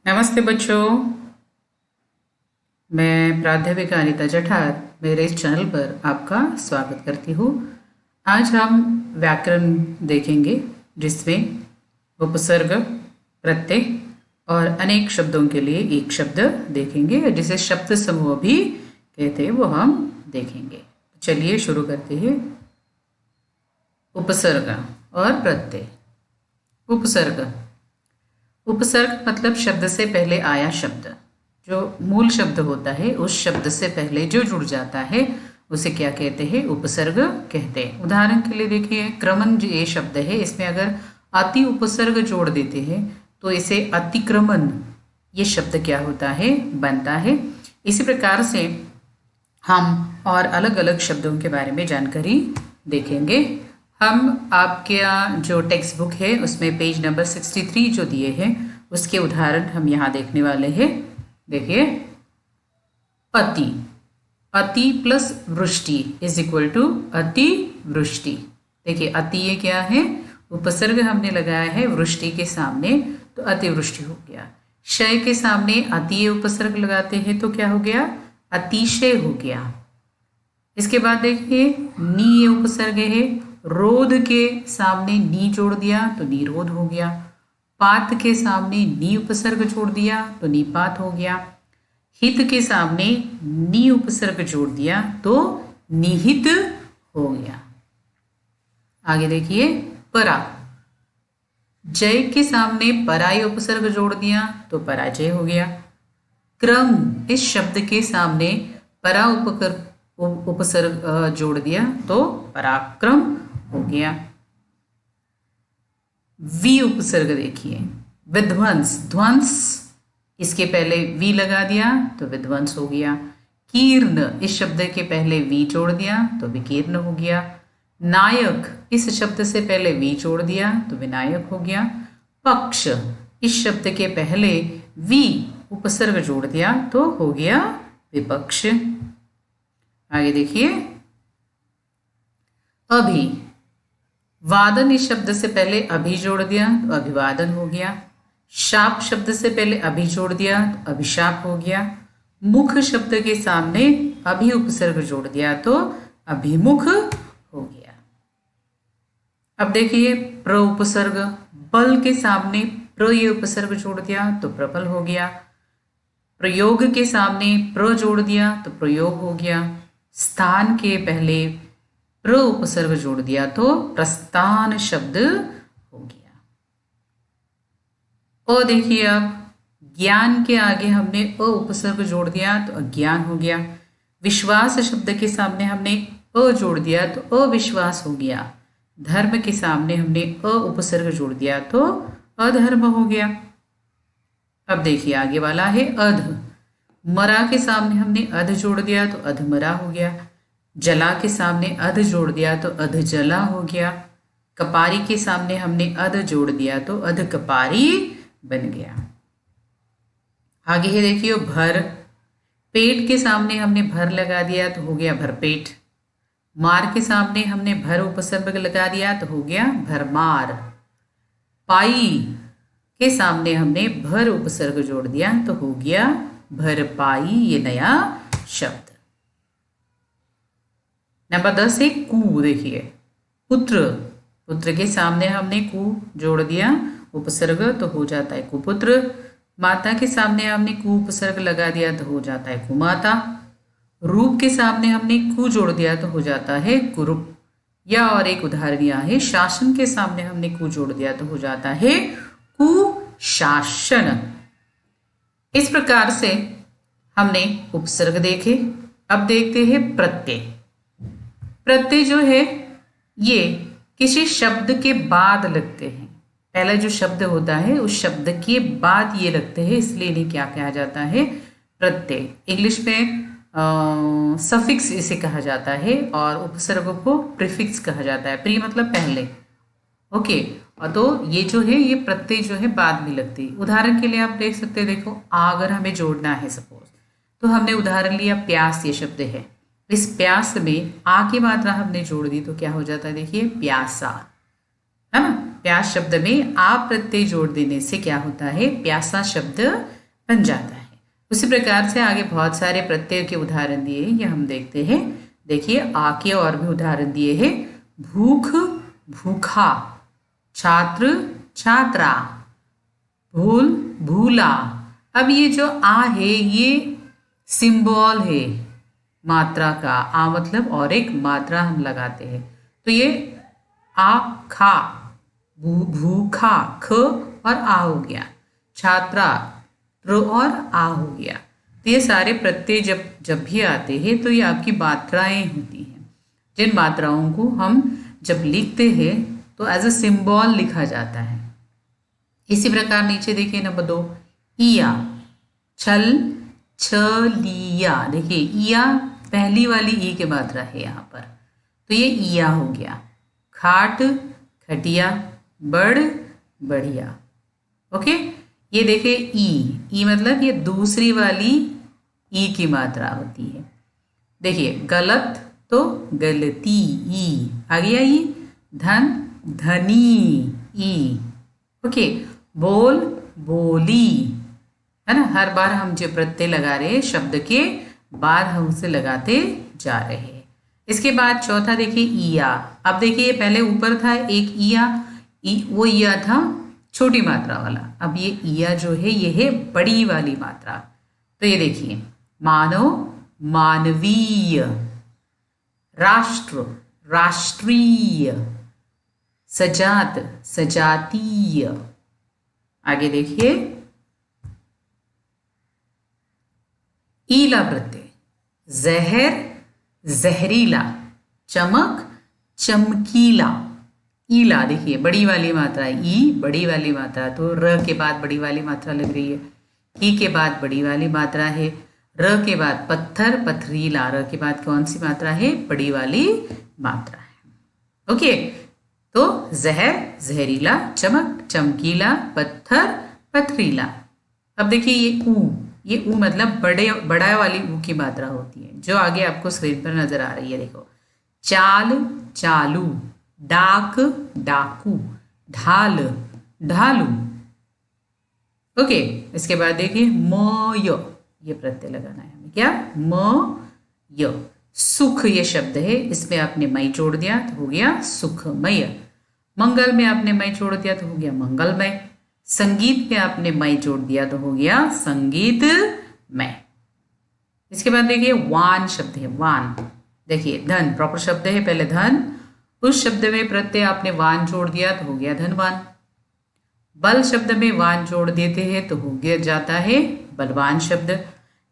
नमस्ते बच्चों। मैं प्राध्यापिका अनीता जठार मेरे इस चैनल पर आपका स्वागत करती हूँ। आज हम व्याकरण देखेंगे जिसमें उपसर्ग, प्रत्यय और अनेक शब्दों के लिए एक शब्द देखेंगे जिसे शब्द समूह भी कहते हैं, वो हम देखेंगे। चलिए शुरू करते हैं। उपसर्ग और प्रत्यय। उपसर्ग उपसर्ग मतलब शब्द से पहले आया शब्द, जो मूल शब्द होता है उस शब्द से पहले जो जुड़ जाता है उसे क्या कहते हैं? उपसर्ग कहते हैं। उदाहरण के लिए देखिए, क्रमण जो ये शब्द है, इसमें अगर अति उपसर्ग जोड़ देते हैं तो इसे अतिक्रमण ये शब्द क्या होता है? बनता है। इसी प्रकार से हम और अलग अलग शब्दों के बारे में जानकारी देखेंगे। हम आपके जो टेक्स्ट बुक है उसमें पेज नंबर 63 जो दिए हैं उसके उदाहरण हम यहाँ देखने वाले हैं। देखिए, अति, अति प्लस वृष्टि इज इक्वल टू अति वृष्टि। देखिए, अति ये क्या है? उपसर्ग हमने लगाया है वृष्टि के सामने तो अतिवृष्टि हो गया। शय के सामने अति उपसर्ग लगाते हैं तो क्या हो गया? अतिशय हो गया। इसके बाद देखिए, नी ये उपसर्ग है, रोध के सामने नी जोड़ दिया तो निरोध हो गया। पात के सामने नी उपसर्ग जोड़ दिया तो निपात हो गया। हित के सामने नी उपसर्ग जोड़ दिया तो निहित हो गया। आगे देखिए, परा, जय के सामने पराय उपसर्ग जोड़ दिया तो पराजय हो गया। क्रम, इस शब्द के सामने परा उपसर्ग जोड़ दिया तो पराक्रम हो गया। वी उपसर्ग देखिए, विध्वंस, ध्वंस, इसके पहले वी लगा दिया तो विध्वंस हो गया। कीर्ण, इस शब्द के पहले वी जोड़ दिया तो विकीर्ण हो गया। नायक, इस शब्द से पहले वी जोड़ दिया तो विनायक हो गया। पक्ष, इस शब्द के पहले वी उपसर्ग जोड़ दिया तो हो गया विपक्ष। आगे देखिए, अभि, वादन, इस शब्द से पहले अभि जोड़ दिया तो अभिवादन हो गया। शाप, शब्द से पहले अभि जोड़ दिया तो अभिशाप हो गया। मुख, शब्द के सामने अभि उपसर्ग जोड़ दिया तो अभिमुख हो गया। अब देखिए, प्र उपसर्ग, बल के सामने प्र ये उपसर्ग जोड़ दिया तो प्रबल हो गया। प्रयोग के सामने प्र जोड़ दिया तो प्रयोग हो गया। स्थान के पहले प्र उपसर्ग जोड़ दिया तो प्रस्थान शब्द हो गया। और देखिए, अब ज्ञान के आगे हमने अ उपसर्ग जोड़ दिया तो अज्ञान हो गया। विश्वास शब्द के सामने हमने अ जोड़ दिया तो अविश्वास हो गया। धर्म के सामने हमने अ उपसर्ग जोड़ दिया तो अधर्म हो गया। अब देखिए, आगे वाला है अध, मरा के सामने हमने अध जोड़ दिया तो अधमरा हो गया। जला के सामने अध जोड़ दिया तो अधजला हो गया। कपारी के सामने हमने अध जोड़ दिया तो अधकपारी बन गया। आगे है देखिए, भर, पेट के सामने हमने भर लगा दिया तो हो गया भरपेट। मार के सामने हमने भर उपसर्ग लगा दिया तो हो गया भरमार। पाई के सामने हमने भर उपसर्ग जोड़ दिया तो हो गया भरपाई, ये नया शब्द। नंबर 10 है कु। देखिए, पुत्र, पुत्र के सामने हमने कु जोड़ दिया उपसर्ग तो हो जाता है कुपुत्र। माता के सामने हमने कु उपसर्ग लगा दिया तो हो जाता है कुमाता। रूप के सामने हमने कु जोड़ दिया तो हो जाता है कुरूप। या और एक उदाहरण यह है, शासन के सामने हमने कु जोड़ दिया तो हो जाता है कुशासन। इस प्रकार से हमने उपसर्ग देखे। अब देखते हैं प्रत्यय। प्रत्यय जो है ये किसी शब्द के बाद लगते हैं। पहला जो शब्द होता है उस शब्द के बाद ये लगते हैं, इसलिए इन्हें क्या कहा जाता है? प्रत्यय। इंग्लिश में सफिक्स इसे कहा जाता है और उपसर्ग को प्रीफिक्स कहा जाता है। प्री मतलब पहले, ओके। और तो ये जो है ये प्रत्यय जो है बाद में लगती है। उदाहरण के लिए आप देख सकते हैं, देखो, अगर हमें जोड़ना है सपोज, तो हमने उदाहरण लिया प्यास, ये शब्द है। इस प्यास में आ की मात्रा हमने जोड़ दी तो क्या हो जाता है? देखिए, प्यासा, है ना। प्यास शब्द में आ प्रत्यय जोड़ देने से क्या होता है, प्यासा शब्द बन जाता है। उसी प्रकार से आगे बहुत सारे प्रत्यय के उदाहरण दिए हैं, ये हम देखते हैं। देखिए आ के और भी उदाहरण दिए हैं। भूख भूखा, छात्र छात्रा, भूल भूला। अब ये जो आ है ये सिंबल है मात्रा का, आ मतलब और एक मात्रा हम लगाते हैं, तो ये आ खा, भूखा ख और आ हो गया, छात्रा र और आ हो गया। तो ये सारे प्रत्यय जब भी आते हैं तो ये आपकी मात्राएं होती हैं, जिन मात्राओं को हम जब लिखते हैं तो एज अ सिंबल लिखा जाता है। इसी प्रकार नीचे देखिए नंबर 2 इया, छल छलिया। देखिए इया पहली वाली ई की मात्रा है यहाँ पर, तो ये इया हो गया। खाट खटिया, बड़ बढ़िया। ओके, ये देखिए ई मतलब ये दूसरी वाली ई की मात्रा होती है। देखिए गलत तो गलती ई आ गया, ई धन धनी ई। ओके, बोल बोली, है ना। हर बार हम जो प्रत्यय लगा रहे हैं शब्द के बाद हम उसे लगाते जा रहे हैं। इसके बाद चौथा देखिए ईया। अब देखिए पहले ऊपर था एक ईया, वो ईया था छोटी मात्रा वाला, अब ये ईया जो है ये है बड़ी वाली मात्रा। तो ये देखिए मानव मानवीय, राष्ट्र राष्ट्रीय, सजात सजातीय। आगे देखिए ईला प्रत्यय, जहर जहरीला, चमक चमकीला। ईला देखिए बड़ी वाली मात्रा, ई बड़ी वाली मात्रा, तो र के बाद बड़ी वाली मात्रा लग रही है, ई के बाद बड़ी वाली मात्रा है, र के बाद पत्थर पथरीला, र के बाद कौन सी मात्रा है, बड़ी वाली मात्रा है। ओके, तो जहर जहरीला, चमक चमकीला, पत्थर पथरीला। अब देखिए ये ऊ मतलब बड़ा वाली ऊ की मात्रा होती है, जो आगे आपको स्क्रीन पर नजर आ रही है। देखो चाल चालू, डाक डाकू, ढाल ढालू। ओके, इसके बाद देखिए मय, ये प्रत्यय लगाना है हमें, क्या मय। सुख ये शब्द है, इसमें आपने मय जोड़ दिया तो हो गया सुखमय। मंगल में आपने मय जोड़ दिया तो हो गया मंगलमय। संगीत में आपने मय जोड़ दिया तो हो गया संगीतमय। इसके बाद देखिए वान शब्द है, वान। देखिए धन प्रॉपर शब्द है, पहले धन, उस शब्द में प्रत्यय आपने वान जोड़ दिया तो हो गया धनवान। बल शब्द में वान जोड़ देते हैं तो हो गया जाता है बलवान शब्द।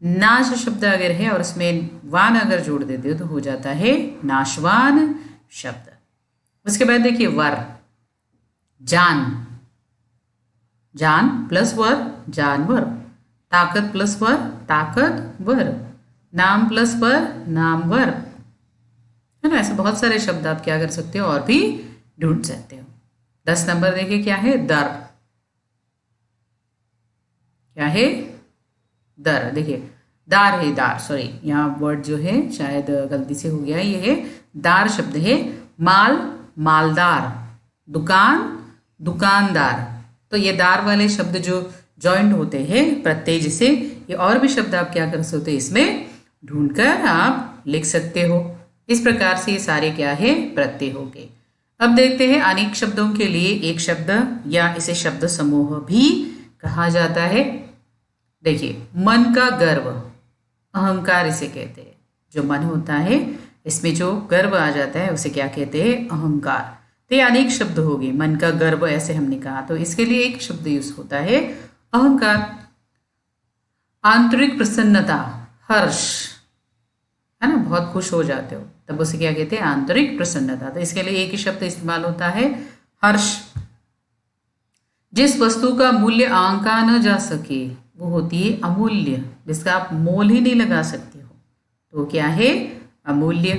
नाश शब्द अगर है और उसमें वान अगर जोड़ देते हो तो हो जाता है नाशवान शब्द। उसके बाद देखिए वर, जान, जान प्लस वर जानवर, ताकत प्लस वर ताकतवर, नाम प्लस वर नामवर, है ना। ऐसे बहुत सारे शब्द आप क्या कर सकते हो और भी ढूंढ सकते हो। 10 नंबर देखिए क्या है, दर। क्या है, दर। देखिए दार है, दार, सॉरी यहाँ वर्ड जो है शायद गलती से हो गया, ये है दार शब्द है। माल मालदार, दुकान दुकानदार। तो ये दार वाले शब्द जो जॉइंट होते हैं प्रत्यय जैसे, ये और भी शब्द आप क्या कर सकते हो, इसमें ढूंढकर आप लिख सकते हो। इस प्रकार से ये सारे क्या है, प्रत्यय हो गए। अब देखते हैं अनेक शब्दों के लिए एक शब्द या इसे शब्द समूह भी कहा जाता है। देखिए मन का गर्व, अहंकार इसे कहते हैं। जो मन होता है इसमें जो गर्व आ जाता है उसे क्या कहते हैं, अहंकार। तो ये अनेक शब्द हो गए। मन का गर्व ऐसे हमने कहा, तो इसके लिए एक शब्द यूज होता है अहंकार। आंतरिक प्रसन्नता, हर्ष, है ना, बहुत खुश हो जाते हो तब उसे क्या कहते हैं, आंतरिक प्रसन्नता। तो इसके लिए एक ही शब्द इस्तेमाल होता है, हर्ष। जिस वस्तु का मूल्य आंका न जा सके वो होती है अमूल्य, जिसका आप मोल ही नहीं लगा सकते हो तो क्या है, अमूल्य।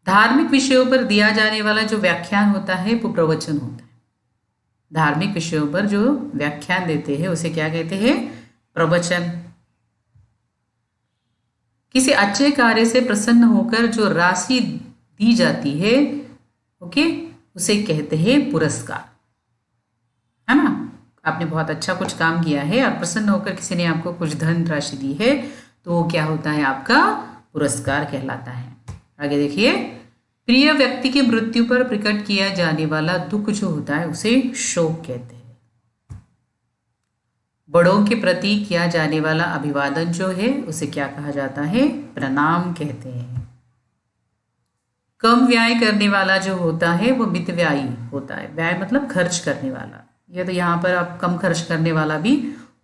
धार्मिक विषयों पर दिया जाने वाला जो व्याख्यान होता है वो प्रवचन होता है। धार्मिक विषयों पर जो व्याख्यान देते हैं उसे क्या कहते हैं, प्रवचन। किसी अच्छे कार्य से प्रसन्न होकर जो राशि दी जाती है, ओके, उसे कहते हैं पुरस्कार, है ना। आपने बहुत अच्छा कुछ काम किया है और प्रसन्न होकर किसी ने आपको कुछ धन राशि दी है तो वो क्या होता है, आपका पुरस्कार कहलाता है। आगे देखिए, प्रिय व्यक्ति की मृत्यु पर प्रकट किया जाने वाला दुख जो होता है उसे शोक कहते हैं। बड़ों के प्रति किया जाने वाला अभिवादन जो है उसे क्या कहा जाता है, प्रणाम कहते हैं। कम व्यय करने वाला जो होता है वो मितव्ययी होता है। व्यय मतलब खर्च करने वाला, ये तो यहाँ पर आप कम खर्च करने वाला भी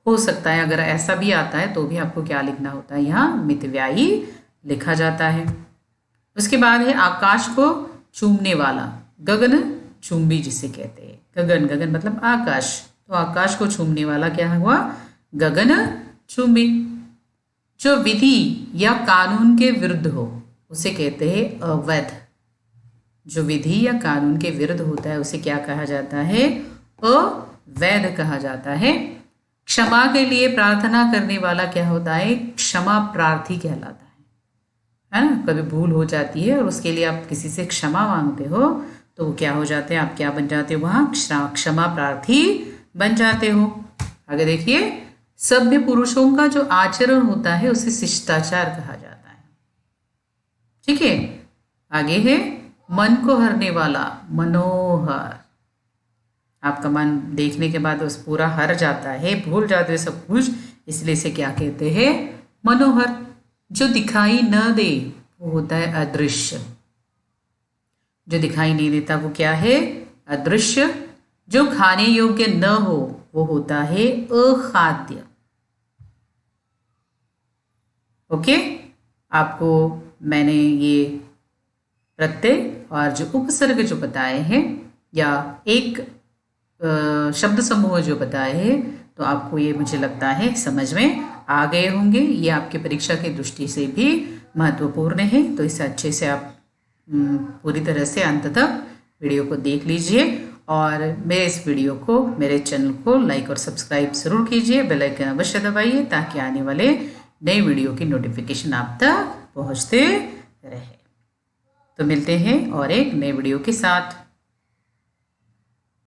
हो सकता है। अगर ऐसा भी आता है तो भी आपको क्या लिखना होता है, यहाँ मितव्ययी लिखा जाता है। उसके बाद है आकाश को चूमने वाला, गगन चुंबी जिसे कहते हैं। गगन, गगन मतलब आकाश, तो आकाश को चूमने वाला क्या हुआ, गगन चुंबी। जो विधि या कानून के विरुद्ध हो उसे कहते हैं अवैध। जो विधि या कानून के विरुद्ध होता है उसे क्या कहा जाता है, अवैध कहा जाता है। क्षमा के लिए प्रार्थना करने वाला क्या होता है, क्षमा प्रार्थी कहलाता है ना। कभी भूल हो जाती है और उसके लिए आप किसी से क्षमा मांगते हो तो वो क्या हो जाते हैं, आप क्या बन जाते हो, वहाँ क्षमा प्रार्थी बन जाते हो। आगे देखिए, सभ्य पुरुषों का जो आचरण होता है उसे शिष्टाचार कहा जाता है। ठीक है, आगे है मन को हरने वाला, मनोहर। आपका मन देखने के बाद उस पूरा हर जाता है, भूल जाते हैं सब कुछ, इसलिए इसे क्या कहते हैं, मनोहर। जो दिखाई न दे वो होता है अदृश्य। जो दिखाई नहीं देता वो क्या है, अदृश्य। जो खाने योग्य न हो वो होता है अखाद्य। ओके, आपको मैंने ये प्रत्यय और जो उपसर्ग जो बताए हैं या एक शब्द समूह जो बताए हैं तो आपको ये मुझे लगता है समझ में आ गए होंगे। ये आपके परीक्षा की दृष्टि से भी महत्वपूर्ण है, तो इसे अच्छे से आप पूरी तरह से अंत तक वीडियो को देख लीजिए और मेरे इस वीडियो को, मेरे चैनल को लाइक और सब्सक्राइब ज़रूर कीजिए। बेल आइकन अवश्य दबाइए ताकि आने वाले नए वीडियो की नोटिफिकेशन आप तक पहुंचते रहे। तो मिलते हैं और एक नए वीडियो के साथ।